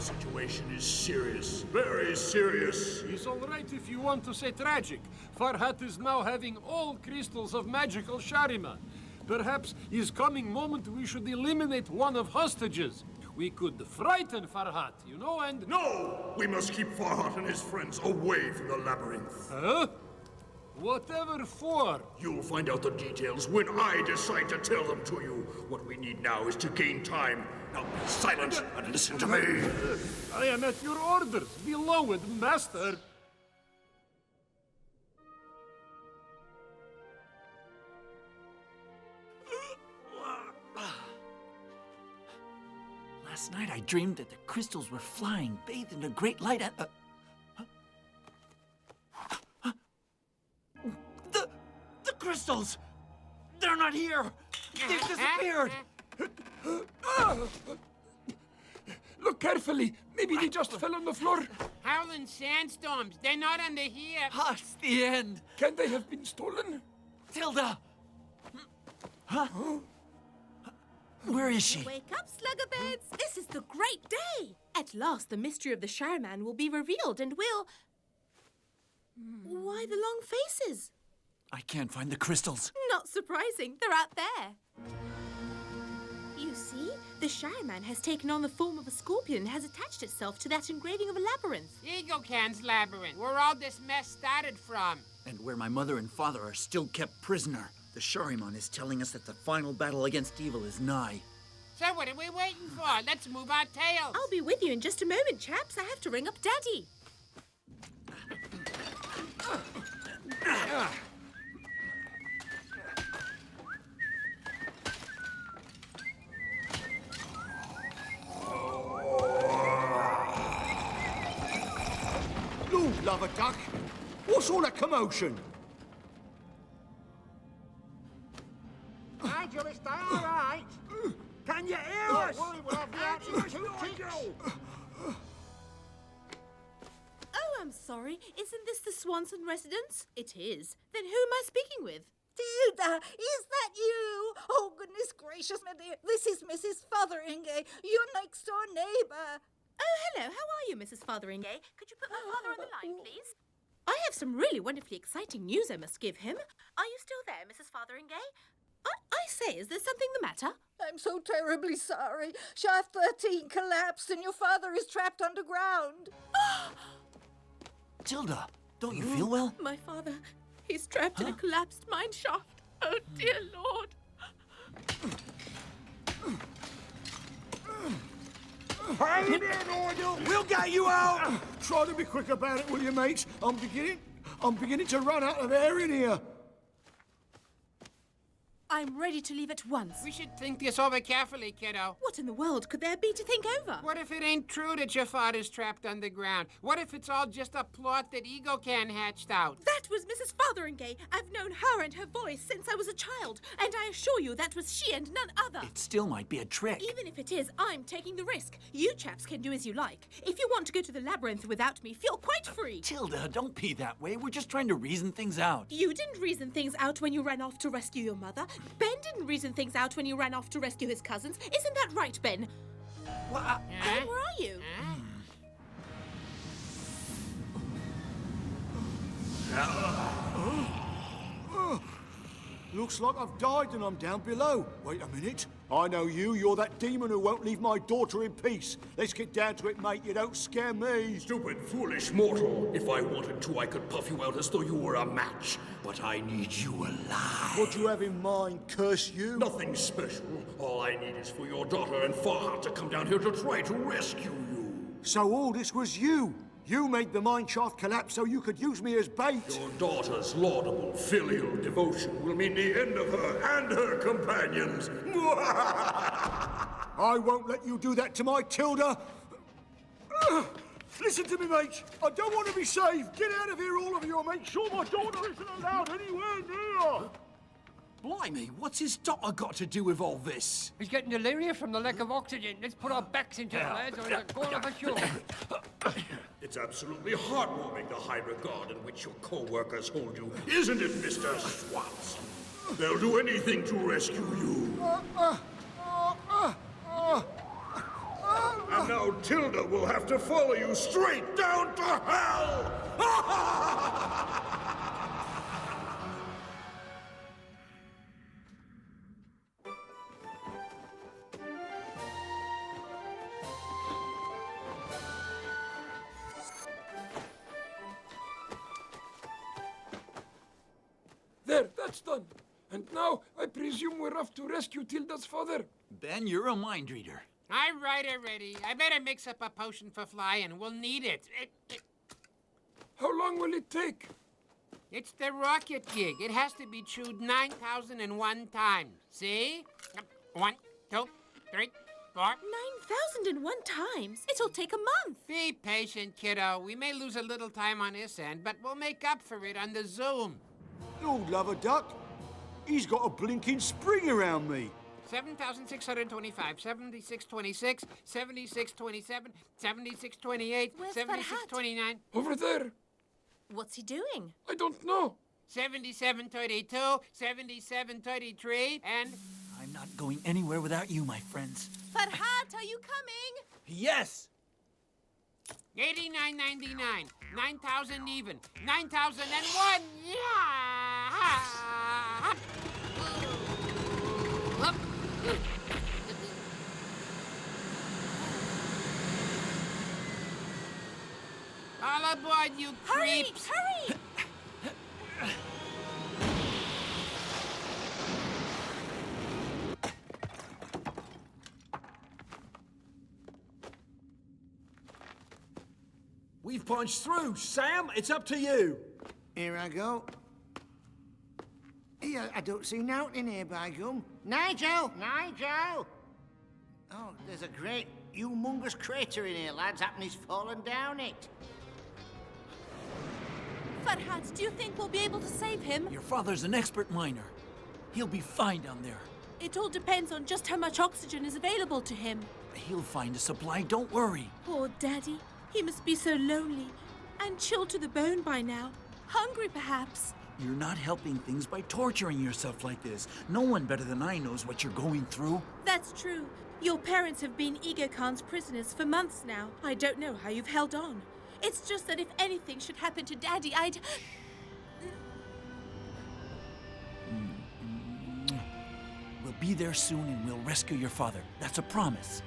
The situation is serious. Very serious. It's all right if you want to say tragic. Farhat is now having all crystals of magical Shariman. Perhaps his coming moment we should eliminate one of hostages. We could frighten Farhat, you know, and... No! We must keep Farhat and his friends away from the labyrinth. Huh? Whatever for? You'll find out the details when I decide to tell them to you. What we need now is to gain time. Now be silent and listen to me. I am at your orders, beloved master. Last night I dreamed that the crystals were flying, bathed in a great light at... The crystals! They're not here! They've disappeared! Look carefully. Maybe they just fell on the floor. Howling sandstorms. They're not under here. Ah, it's the end. Can they have been stolen? Tilda! Huh? Where is she? Wake up, sluggerbirds! This is the great day! At last, the mystery of the Shariman will be revealed, and we'll... Why the long faces? I can't find the crystals. Not surprising. They're out there. You see, the Shariman has taken on the form of a scorpion and has attached itself to that engraving of a labyrinth. Egokhan's labyrinth, where all this mess started from. And where my mother and father are still kept prisoner. The Shariman is telling us that the final battle against evil is nigh. So what are we waiting for? Let's move our tails. I'll be with you in just a moment, chaps. I have to ring up Daddy. Lord, love a duck. What's all that commotion? Nigel, is that all right? Can you hear us? Don't worry, we'll have the answer in 2 ticks. Oh, I'm sorry. Isn't this the Swanson residence? It is. Then who am I speaking with? Tilda, is that you? Oh, goodness gracious, my dear. This is Mrs. Fotheringay, your next-door neighbour. Oh, hello. How are you, Mrs. Fotheringay? Could you put my father on the line, please? I have some really wonderfully exciting news I must give him. Are you still there, Mrs. Fotheringay? I say, is there something the matter? I'm so terribly sorry. Shaft 13 collapsed and your father is trapped underground. Tilda, don't you feel well? My father, he's trapped in a collapsed mine shaft. Oh, dear Lord. Hang in there, Nigel. We'll get you out! Try to be quick about it, will you, mates? I'm beginning to run out of air in here. I'm ready to leave at once. We should think this over carefully, kiddo. What in the world could there be to think over? What if it ain't true that your father's trapped underground? What if it's all just a plot that Egokhan hatched out? That was Mrs. Fotheringay. I've known her and her voice since I was a child, and I assure you that was she and none other. It still might be a trick. Even if it is, I'm taking the risk. You chaps can do as you like. If you want to go to the labyrinth without me, feel quite free. Tilda, don't be that way. We're just trying to reason things out. You didn't reason things out when you ran off to rescue your mother. Ben didn't reason things out when you ran off to rescue his cousins. Isn't that right, Ben? Well, Ben, where are you? Looks like I've died and I'm down below. Wait a minute. I know you. You're that demon who won't leave my daughter in peace. Let's get down to it, mate. You don't scare me. Stupid, foolish mortal. If I wanted to, I could puff you out as though you were a match. But I need you alive. What do you have in mind, curse you? Nothing special. All I need is for your daughter and Farhat to come down here to try to rescue you. So all this was you? You made the mine shaft collapse so you could use me as bait? Your daughter's laudable filial devotion will mean the end of her and her companions. I won't let you do that to my Tilda. Listen to me, mate. I don't want to be saved. Get out of here, all of you, and make sure my daughter isn't allowed anywhere near. Blimey, what's his daughter got to do with all this? He's getting delirious from the lack of oxygen. Let's put our backs into it, lads, or he'll go off a show. It's absolutely heartwarming the high regard in which your co-workers hold you, isn't it, Mr. Swanson? They'll do anything to rescue you. And Now Tilda will have to follow you straight down to hell! There, that's done. And now, I presume we're off to rescue Tilda's father. Ben, you're a mind reader. I'm right already. I better mix up a potion for flying. We'll need it. How long will it take? It's the rocket gig. It has to be chewed 9,001 times. See? 1, 2, 3, 4. 9,001 times? It'll take a month. Be patient, kiddo. We may lose a little time on this end, but we'll make up for it on the Zoom. Lord love a duck. He's got a blinking spring around me. 7,625, 7626, 7627, 7628, Where's 7629. Over there. What's he doing? I don't know. 7732, 7733, and... I'm not going anywhere without you, my friends. Farhat, are you coming? Yes! 89.99, 9,000 even, 9,001. Yeah! All aboard, you creeps! Hurry! We've punched through. Sam, it's up to you. Here I go. Here, I don't see nowt in here, by gum. Nigel! Nigel! Oh, there's a great, humongous crater in here, lads. Happen he's fallen down it. Farhat, do you think we'll be able to save him? Your father's an expert miner. He'll be fine down there. It all depends on just how much oxygen is available to him. He'll find a supply, don't worry. Poor Daddy. He must be so lonely and chilled to the bone by now. Hungry, perhaps. You're not helping things by torturing yourself like this. No one better than I knows what you're going through. That's true. Your parents have been Egokhan's prisoners for months now. I don't know how you've held on. It's just that if anything should happen to Daddy, I'd... We'll be there soon and we'll rescue your father. That's a promise.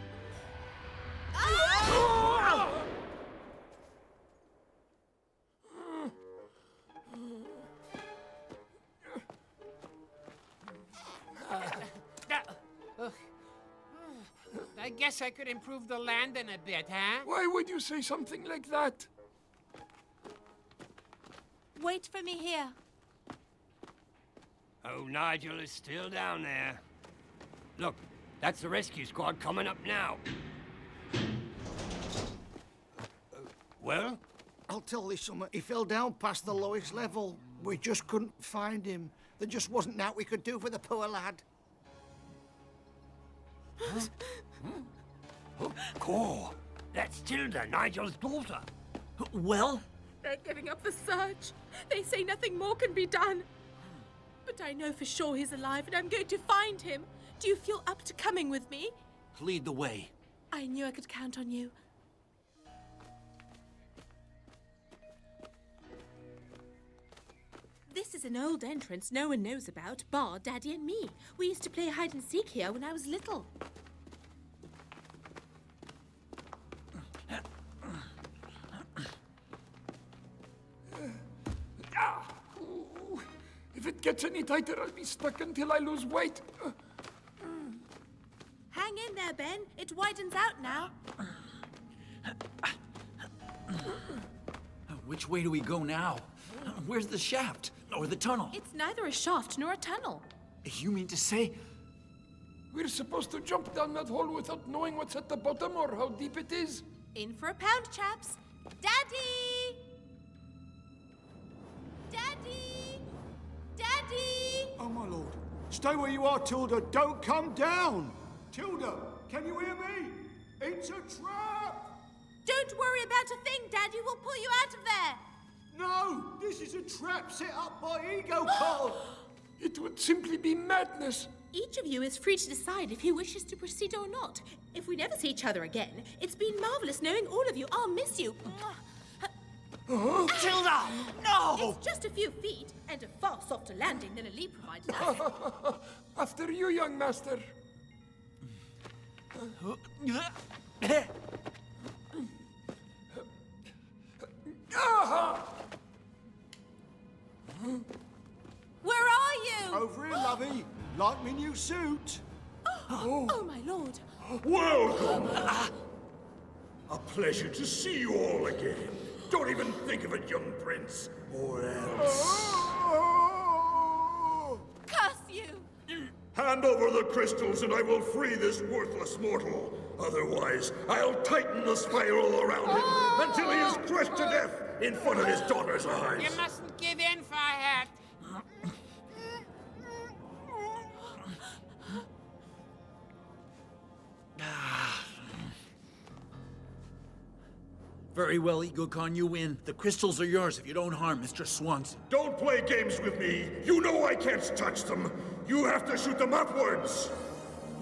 I guess I could improve the landing a bit, huh? Why would you say something like that? Wait for me here. Oh, Nigel is still down there. Look, that's the rescue squad coming up now. Well? I'll tell you something. He fell down past the lowest level. We just couldn't find him. There just wasn't that we could do for the poor lad. Cool. That's Tilda, Nigel's daughter. Well? They're giving up the search. They say nothing more can be done. But I know for sure he's alive and I'm going to find him. Do you feel up to coming with me? Lead the way. I knew I could count on you. This is an old entrance no one knows about, bar Daddy and me. We used to play hide and seek here when I was little. If it gets any tighter, I'll be stuck until I lose weight. Hang in there, Ben. It widens out now. Which way do we go now? Where's the shaft? Or the tunnel? It's neither a shaft nor a tunnel. You mean to say? We're supposed to jump down that hole without knowing what's at the bottom or how deep it is? In for a pound, chaps. Daddy! Daddy! Daddy! Oh, my lord. Stay where you are, Tilda. Don't come down. Tilda, can you hear me? It's a trap! Don't worry about a thing, Daddy. We'll pull you out of there. No! This is a trap set up by Egokhan! It would simply be madness. Each of you is free to decide if he wishes to proceed or not. If we never see each other again, it's been marvelous knowing all of you. I'll miss you. Tilda! No! It's just a few feet, and a far softer landing than Ali provided us. After you, young master. Where are you? Over here, lovey. Like me new suit. Oh, my lord. Welcome! A pleasure to see you all again. Don't even think of it, young prince, or else. Curse you! Hand over the crystals and I will free this worthless mortal. Otherwise, I'll tighten the spiral around him until he is crushed to death in front of his daughter's eyes. You mustn't give in, Farhat. Very well, Egokhan, you win. The crystals are yours if you don't harm Mr. Swanson. Don't play games with me. You know I can't touch them. You have to shoot them upwards.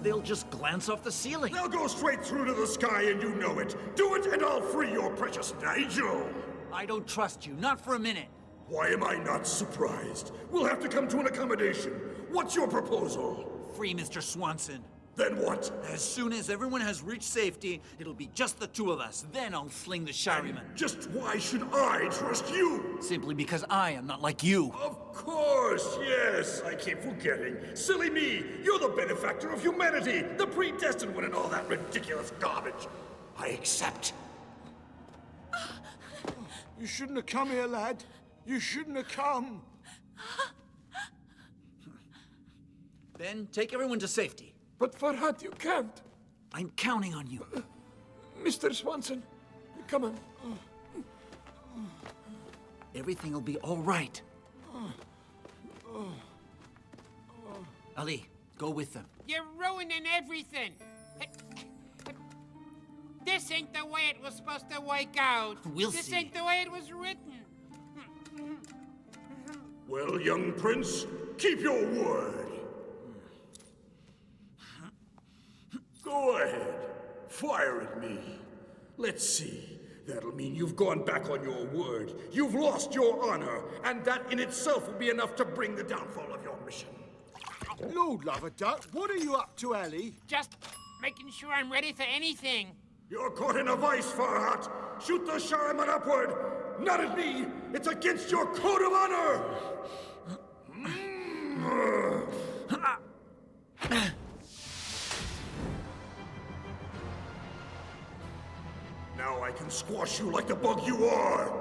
They'll just glance off the ceiling. They'll go straight through to the sky and you know it. Do it and I'll free your precious Nigel. I don't trust you, not for a minute. Why am I not surprised? We'll have to come to an accommodation. What's your proposal? Free Mr. Swanson. Then what? As soon as everyone has reached safety, it'll be just the two of us. Then I'll sling the Shariman. Just why should I trust you? Simply because I am not like you. Of course, yes. I keep forgetting. Silly me. You're the benefactor of humanity. The predestined one and all that ridiculous garbage. I accept. You shouldn't have come here, lad. You shouldn't have come. Then take everyone to safety. But Farhat, you can't. I'm counting on you. Mr. Swanson, come on. Everything will be all right. Ali, go with them. You're ruining everything. This ain't the way it was supposed to work out. We'll This see. ain't the way it was written. Well, young prince, keep your word. Go ahead. Fire at me. Let's see. That'll mean you've gone back on your word. You've lost your honor, and that in itself will be enough to bring the downfall of your mission. Lord love a duck, what are you up to, Ellie? Just making sure I'm ready for anything. You're caught in a vice, Farhat. Shoot the Shariman upward. Not at me. It's against your code of honor. Now I can squash you like the bug you are.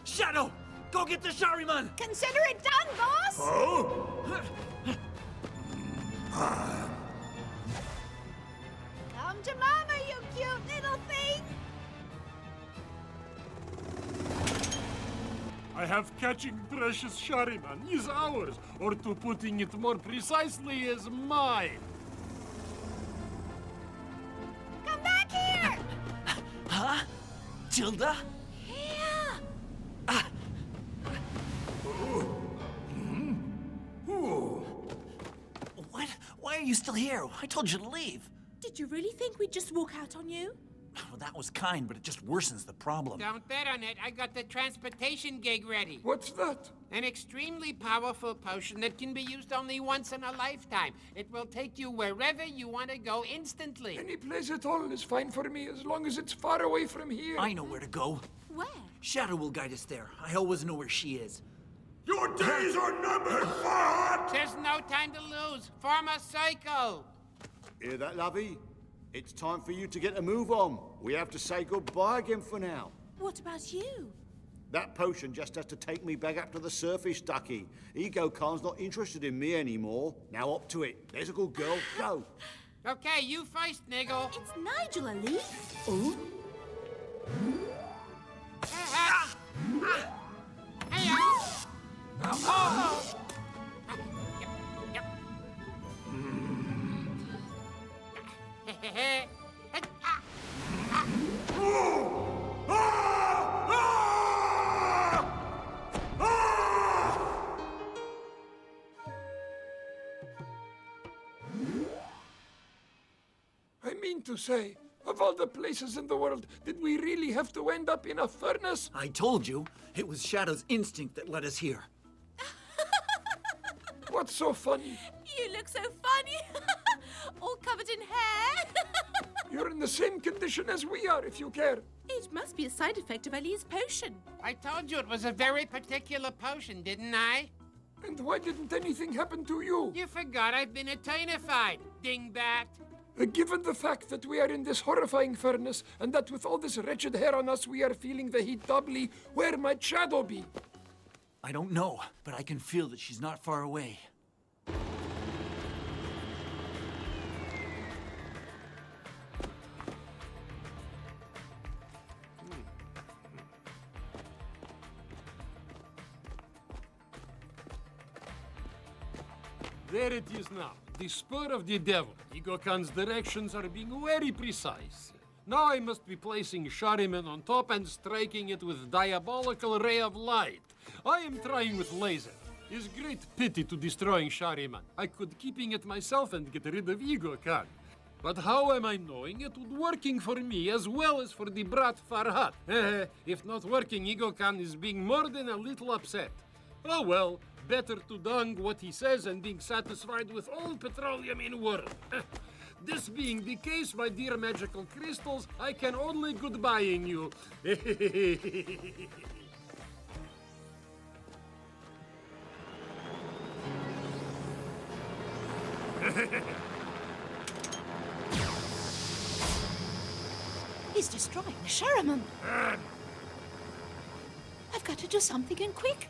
Shadow, go get the Shariman! Consider it done, boss! Oh? Come to Mama, you cute little thing! I have catching precious Shariman is ours, or to putting it more precisely, is mine. Come back here! Huh? Tilda? Here! What? Why are you still here? I told you to leave. Did you really think we'd just walk out on you? Well, that was kind, but it just worsens the problem. Don't bet on it. I got the transportation gig ready. What's that? An extremely powerful potion that can be used only once in a lifetime. It will take you wherever you want to go instantly. Any place at all is fine for me, as long as it's far away from here. I know where to go. Where? Shadow will guide us there. I always know where she is. Your days are numbered, Farhat! There's no time to lose. Form a circle. Hear that, lovey? It's time for you to get a move on. We have to say goodbye again for now. What about you? That potion just has to take me back up to the surface, Ducky. Egokhan's not interested in me anymore. Now up to it. There's a good girl. Go. Okay, you first, Nigel. It's Nigel, Ali. Hey, Yep. to say? Of all the places in the world, did we really have to end up in a furnace? I told you, it was Shadow's instinct that led us here. What's so funny? You look so funny. All covered in hair. You're in the same condition as we are, if you care. It must be a side effect of Ali's potion. I told you it was a very particular potion, didn't I? And why didn't anything happen to you? You forgot I've been etonified, dingbat. Given the fact that we are in this horrifying furnace, and that with all this wretched hair on us we are feeling the heat doubly, where might Shadow be? I don't know, but I can feel that she's not far away. There it is now. The spur of the devil. Egokhan's directions are being very precise. Now I must be placing Shariman on top and striking it with diabolical ray of light. I am trying with laser. It's great pity to destroying Shariman. I could keeping it myself and get rid of Egokhan. But how am I knowing it would working for me as well as for the brat Farhat? If not working, Egokhan is being more than a little upset. Oh well, better to dung what he says and being satisfied with all petroleum in world. This being the case, my dear magical crystals, I can only goodbying you. He's destroying the Shariman. I've got to do something and quick.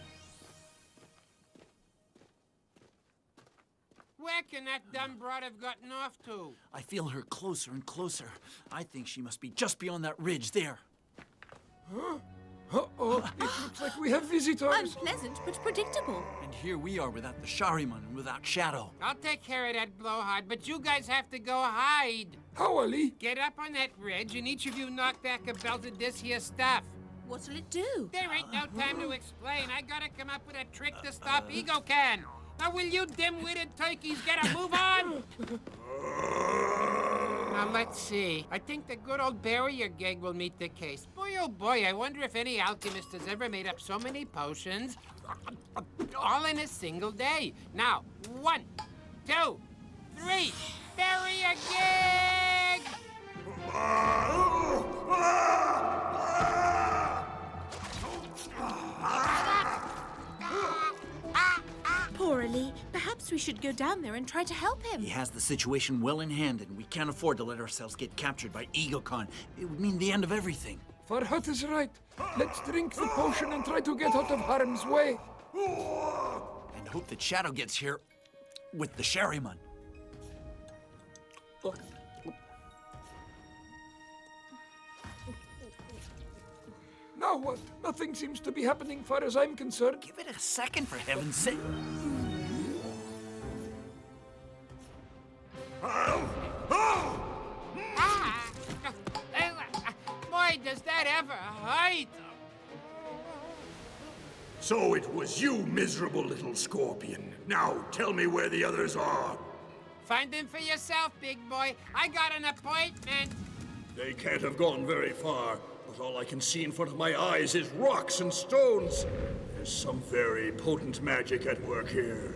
Where can that dumb broad have gotten off to? I feel her closer and closer. I think she must be just beyond that ridge there. Huh? Uh-oh, it looks like we have visitors. Unpleasant, but predictable. And here we are without the Shariman and without Shadow. I'll take care of that blowhard, but you guys have to go hide. How, Ali? Get up on that ridge, and each of you knock back a belt of this here stuff. What'll it do? There ain't no time to explain. I gotta come up with a trick to stop Egokhan. Now, will you dim-witted turkeys get a move on? Now, let's see. I think the good old barrier gig will meet the case. Boy, oh boy, I wonder if any alchemist has ever made up so many potions all in a single day. Now, 1, 2, 3, barrier gig! Poor Ali. Perhaps we should go down there and try to help him. He has the situation well in hand, and we can't afford to let ourselves get captured by Egokhan. It would mean the end of everything. Farhat is right. Let's drink the potion and try to get out of harm's way. And hope that Shadow gets here with the Shariman. Now what? Nothing seems to be happening far as I'm concerned. Give it a second, for heaven's sake. Boy, does that ever hurt! So it was you, miserable little scorpion. Now tell me where the others are. Find them for yourself, big boy. I got an appointment. They can't have gone very far, but all I can see in front of my eyes is rocks and stones. There's some very potent magic at work here.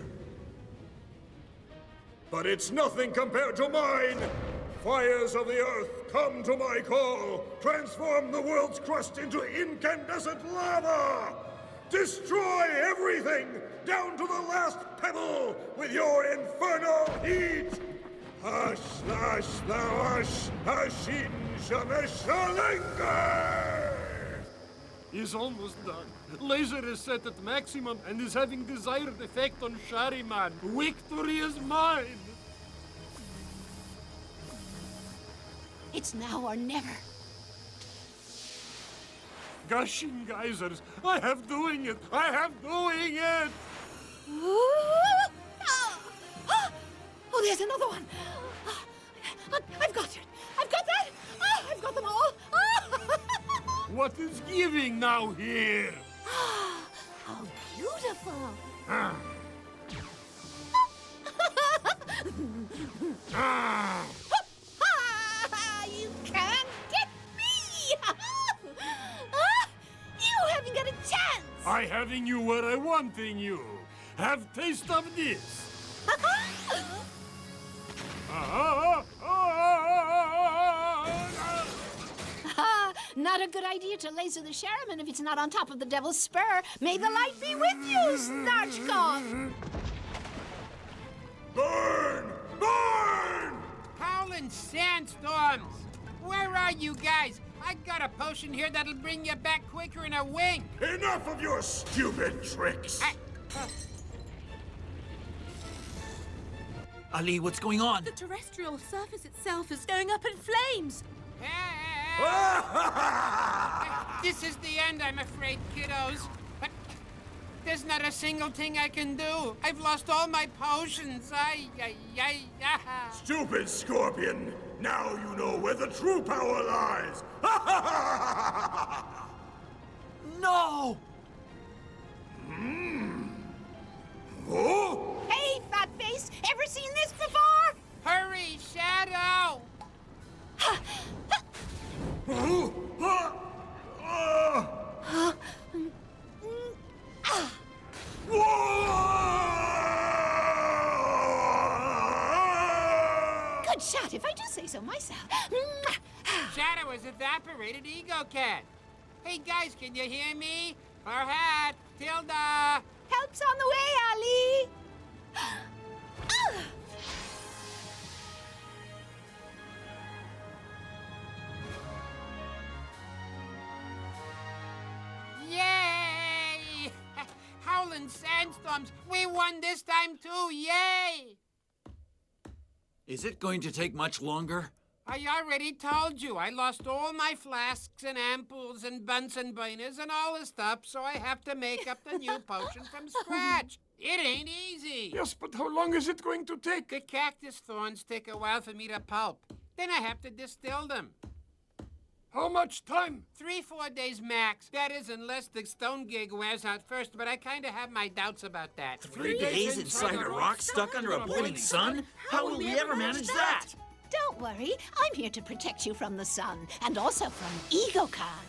But it's nothing compared to mine! Fires of the earth, come to my call! Transform the world's crust into incandescent lava! Destroy everything, down to the last pebble, with your infernal heat! Hash, lash, lawash, hashin, shameshalenga! He's almost done. Laser is set at maximum and is having desired effect on Shariman. Victory is mine! It's now or never. Gushing geysers. I have doing it. I have doing it. Oh, there's another one. I've got it. I've got that. I've got them all. What is giving now here? How beautiful. I having you where I wanting you. Have taste of this. Not a good idea to laser the Shariman if it's not on top of the Devil's Spur. May the light be with you, Snarchcock! Burn! Burn! Howling sandstorms! Where are you guys? I got a potion here that'll bring you back quicker in a wink. Enough of your stupid tricks! Ali, what's going on? The terrestrial surface itself is going up in flames. This is the end, I'm afraid, kiddos. But there's not a single thing I can do. I've lost all my potions. Stupid scorpion! Now you know where the true power lies! No! Oh? Hey, fat face! Ever seen this before? Hurry, Shadow! Good shot, if I do say so myself. Shadow has evaporated Egokhan. Hey, guys, can you hear me? Farhat, Tilda! Help's on the way, Ali! Yay! Howling sandstorms! We won this time too! Yay! Is it going to take much longer? I already told you. I lost all my flasks and ampoules and Bunsen burners and all the stuff, so I have to make up the new potion from scratch. It ain't easy. Yes, but how long is it going to take? The cactus thorns take a while for me to pulp. Then I have to distill them. How much time? 3-4 days max. That is, unless the stone gig wears out first, but I kind of have my doubts about that. 3 days inside a rock stuck under a boiling sun? How will we ever manage that? Don't worry, I'm here to protect you from the sun, and also from Egokhan.